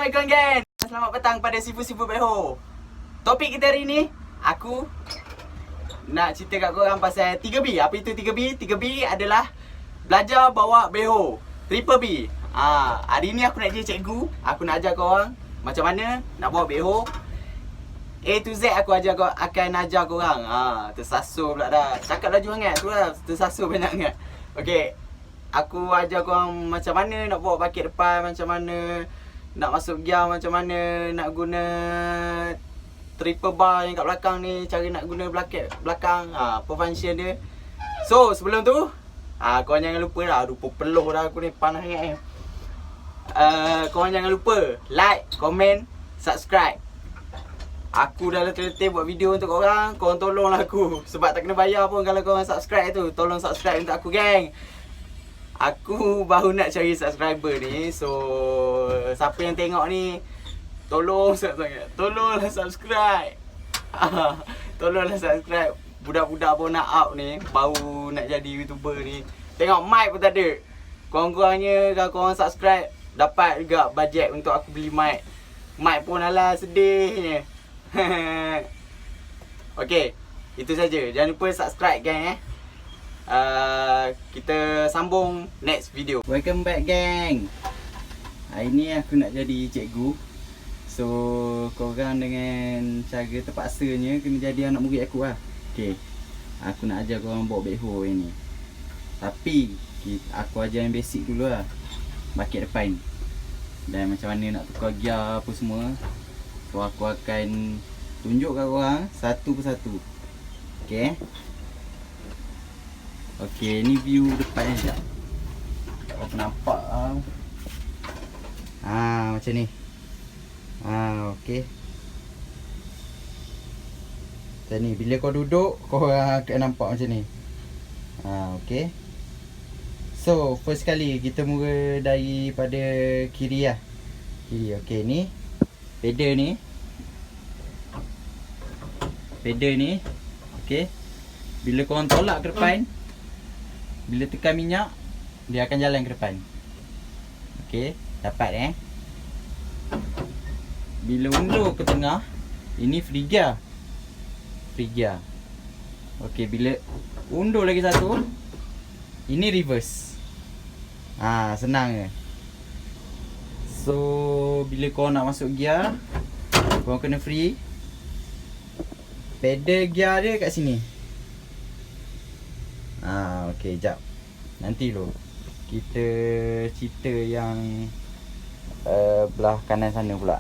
Assalamualaikum geng. Selamat petang pada sifu-sifu Beho. Topik kita hari ni, aku nak cerita kat korang pasal 3B. Apa itu 3B? 3B adalah belajar bawa Beho. Triple B. Hari ni aku nak jadi cikgu. Aku nak ajar korang macam mana nak bawa Beho. A to Z aku akan ajar korang. Tersasul pula dah. Cakap laju sangat tu lah. Tersasul banyak sangat. Okey. Aku ajar korang macam mana nak bawa bakit depan, macam mana nak masuk gear, macam mana nak guna triple bar yang kat belakang ni, cara nak guna belakang, apa function dia. So sebelum tu, korang jangan lupa lah, rupa peluh dah aku ni, panas sangat ni. Korang jangan lupa like, komen, subscribe. Aku dah letih-letih buat video untuk korang. Korang tolonglah aku, sebab tak kena bayar pun kalau korang subscribe tu. Tolong subscribe untuk aku geng. Aku baru nak cari subscriber ni. So siapa yang tengok ni, tolong sangat-sangat, tolonglah subscribe. Tolonglah subscribe. Budak-budak pun nak up ni, baru nak jadi YouTuber ni. Tengok mic pun tak ada. Korang-korangnya kalau korang subscribe, dapat juga bajet untuk aku beli mic. Mic pun alah sedihnya. Okay, itu saja. Jangan lupa subscribe geng . Kita sambung next video. Welcome back geng. Hari ni aku nak jadi cikgu. So korang dengan cara terpaksanya kena jadi anak murid aku lah. Okay, aku nak ajar korang bawa backhoe ni. Tapi aku ajar yang basic dulu lah. Bakit depan dan macam mana nak tukar gear apa semua. So aku akan tunjuk kat korang satu persatu. Okay. Okey, ni view depan sekejap. Kau nampak macam ni. Okey. Macam ni, bila kau duduk, kau akan nampak macam ni. Okey. So, first kali kita mula daripada kiri lah. Kiri, okey ni. Pedal ni. Pedal ni. Okey. Bila korang tolak ke depan, bila tekan minyak, dia akan jalan ke depan. Okey, dapat Bila undur ke tengah, ini free gear. Free gear. Okey, bila undur lagi satu, ini reverse. Senang je. So, bila kau nak masuk gear, kau kena free. Pedal gear dia kat sini. Okey, jap. Nanti dulu kita cerita yang belah kanan sana pula.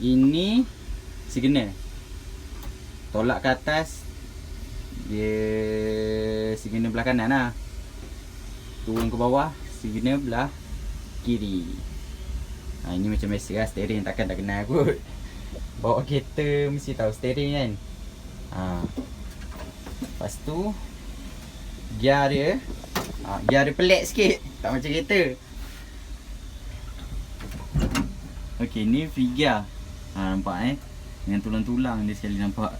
Ini signal. Tolak ke atas, dia signal belah kanan lah. Turun ke bawah, signal belah kiri. Ini macam biasa lah, steering takkan tak kenal kot. Bawa kereta mesti tahu steering kan. Lepas tu gear dia pelik sikit, tak macam kereta. Okey, ni free gear. Nampak dengan tulang-tulang dia sekali nampak.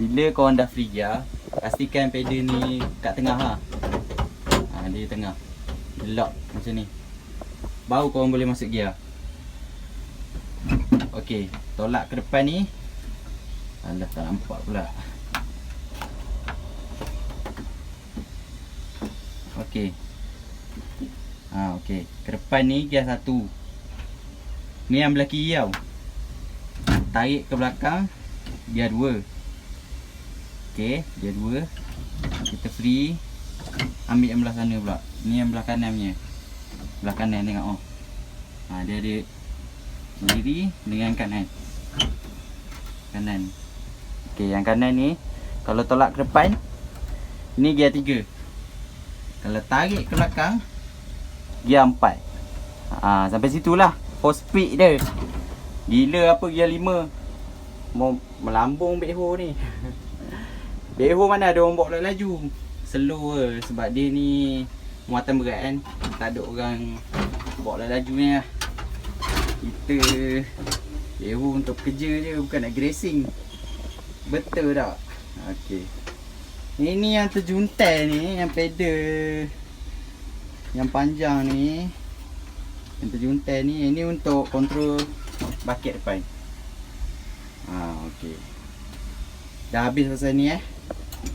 Bila korang dah free gear, pastikan pedal ni kat tengah lah. Dia tengah lock macam ni, baru korang boleh masuk gear. Okey, tolak ke depan ni. Alah, tak nampak pula. Okey. Okey. Ke depan ni gear 1. Ni yang belah kiri tau. Tarik ke belakang, gear 2. Okey, gear 2. Kita free. Ambil yang belah sana pula. Ni yang belah kanan punya. Belah kanan tengok dia ada kiri dengan kanan. Kanan. Okey, yang kanan ni kalau tolak ke depan, ni gear 3. Kalau tarik ke belakang, gear 4. Sampai situlah 4 speed dia. Gila apa gear 5. Mau melambung backhoe ni. Backhoe mana ada orang bawa laju. Slow je, sebab dia ni muatan berat kan. Tak ada orang bawa laju ni lah. Kita backhoe untuk kerja je, bukan nak racing. Betul tak? Okey. Ini yang terjuntai ni, yang pedal yang panjang ni, Untuk juntai ni, ini untuk kontrol bucket depan. Okey. Dah habis pasal ni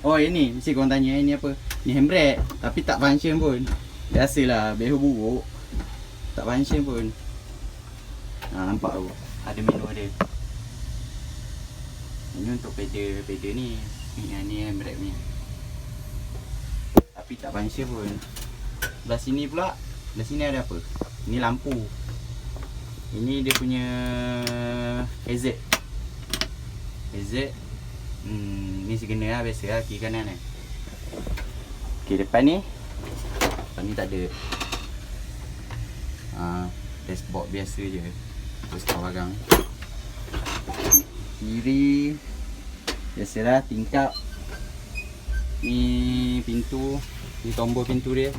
Oh ini, mesti korang tanya ni apa? Ni handbrake, tapi tak function pun. Biasalah, beho buruk. Tak function pun. Nampak tu, ada menu dia. Ini untuk pedal ni. Ni handbrake punya. Tapi tak function pun. Belah sini pula, belah sini ada apa? Ini lampu. Ini dia punya hazard. Ni segena lah, biasa lah, kiri kanan lah. Okay, depan ni tak ada. Dashboard biasa je. Terus kau barang. Kiri biasalah, tingkap. Ni pintu. Ni tombol pintu dia.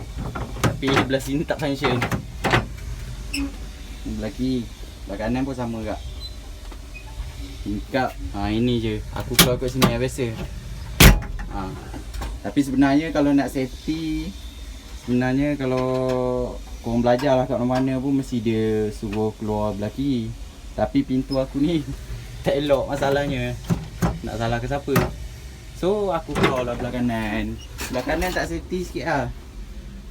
Tapi belah sini tak function. Belah kiri, belah kanan pun sama juga. Tingkap. Ini je. Aku keluar kat sini lah biasa. Tapi sebenarnya kalau nak safety, sebenarnya kalau korang belajar lah kat mana-mana pun mesti dia suruh keluar belah kiri. Tapi pintu aku ni tak elok masalahnya. Nak salah ke siapa? So aku keluar lah belah kanan. Belah kanan tak safety sikit lah.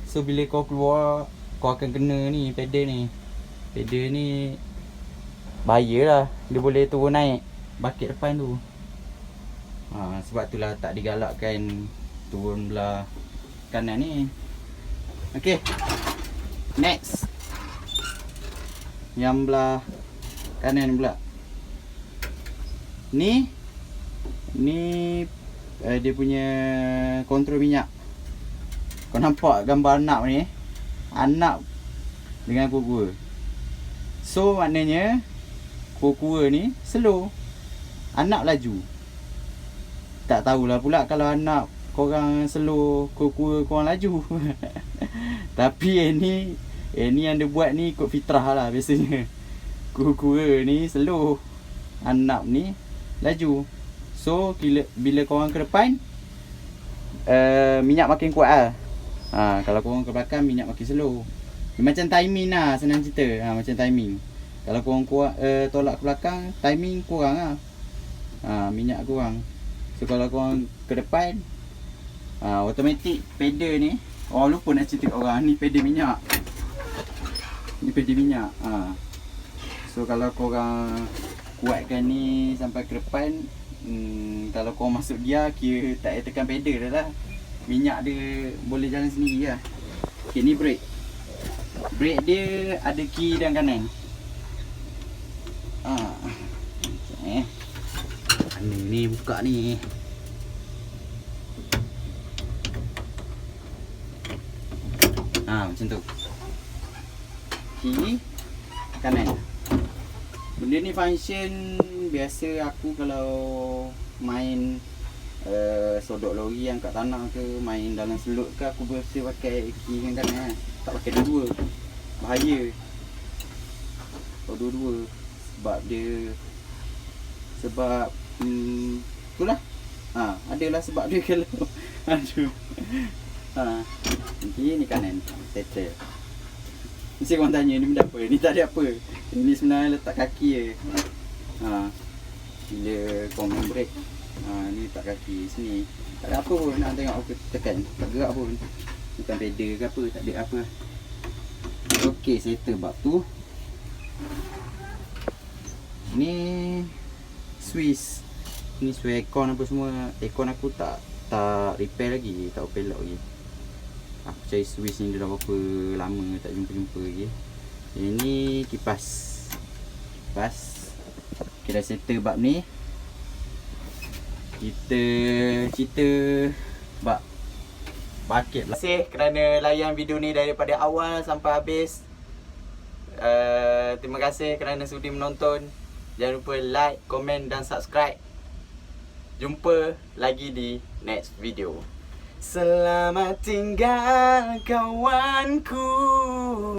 So bila kau keluar, kau akan kena ni pedal ni. Pedal ni bahaya lah. Dia boleh turun naik bucket depan tu. Sebab itulah tak digalakkan turun belah kanan ni. Okay, next. Yang belah kanan pula. Ni dia punya kontrol minyak. Kau nampak gambar anak ni? Anak dengan kura-kura. So maknanya kura-kura ni slow, anak laju. Tak tahulah pula kalau anak korang slow, kura-kura korang laju. Tapi ni yang dia buat ni ikut fitrah lah biasanya. Kura-kura ni slow, anak ni laju. So bila korang ke depan, minyak makin kuat lah. Kalau korang ke belakang, minyak makin slow. Dia macam timing lah, senang cerita. Macam timing. Kalau korang tolak ke belakang, timing kurang lah. Minyak kurang. So kalau korang ke depan, automatik pedal ni, lupa nak cerita kat orang, ni pedal minyak. Ni pedal minyak. So kalau korang kuatkan ni sampai ke depan, kalau korang masuk gear, kira tak payah tekan pedal dah lah. Minyak dia boleh jalan sendiri lah. Okay, ni brake. Brake dia ada kiri dan kanan. Mana ni buka ni? Macam tu. Kiri, kanan. Benda ni function biasa aku kalau main sodok lori yang kat tanah ke, main dalam selut ke, aku biasa pakai kiri dan kanan. Tak pakai dua-dua. Bahaya. Kalau dua-dua. Sebab itulah. Adalah sebab dia kalau aduh. Ni kanan. Settle. Mesti korang tanya ni benda apa? Ni tak ada apa. Ni sebenarnya letak kaki je. Bila korang main brake, ni letak kaki sini. Tak ada apa pun, nak tengok aku tekan. Tak gerak pun. Bukan pedal ke apa, tak ada apa. Okey, settle bab tu. Ni Swiss. Ni Swiss aircon apa semua. Aircon aku tak repair lagi, tak open lock lagi. Aku cari Swiss ni dah berapa lama tak jumpa lagi. Ini kipas. Okay, dah settle bab ni. Kita cerita bab bucket lah. Terima kasih kerana layan video ni daripada awal sampai habis. Terima kasih kerana sudi menonton. Jangan lupa like, komen dan subscribe. Jumpa lagi di next video. Selamat tinggal kawanku.